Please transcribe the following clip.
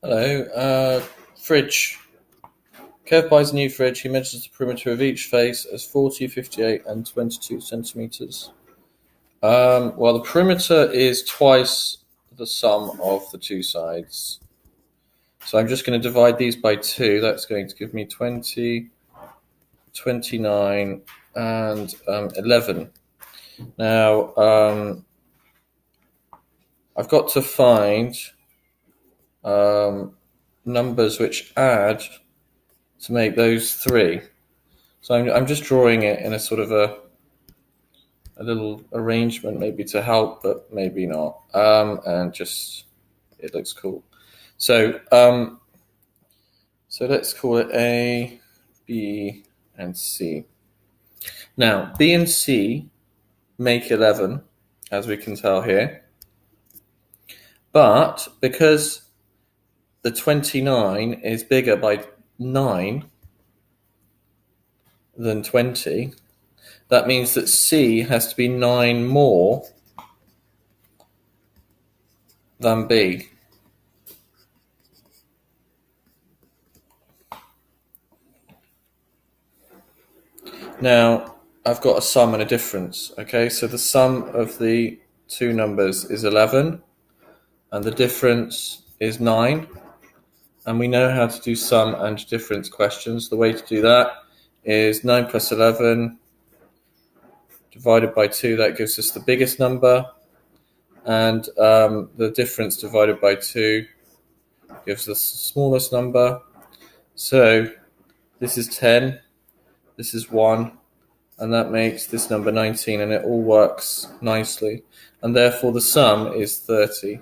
Hello, fridge. Kev buys a new fridge. He measures the perimeter of each face as 40, 58, and 22 centimeters. Well, the perimeter is twice the sum of the two sides. So I'm just going to divide these by 2. That's going to give me 20, 29, and 11. Now, I've got to find numbers which add to make those 3. So I'm just drawing it in a sort of a little arrangement, maybe to help, but maybe not. And just it looks cool. So let's call it A, B, and C. Now B and C make 11, as we can tell here. But because the 29 is bigger by 9 than 20, that means that C has to be 9 more than B. Now, I've got a sum and a difference, okay? So the sum of the two numbers is 11, and the difference is 9. And we know how to do sum and difference questions. The way to do that is 9 plus 11 divided by 2. That gives us the biggest number. And the difference divided by 2 gives us the smallest number. So this is 10. This is 1. And that makes this number 19, and it all works nicely. And therefore the sum is 30.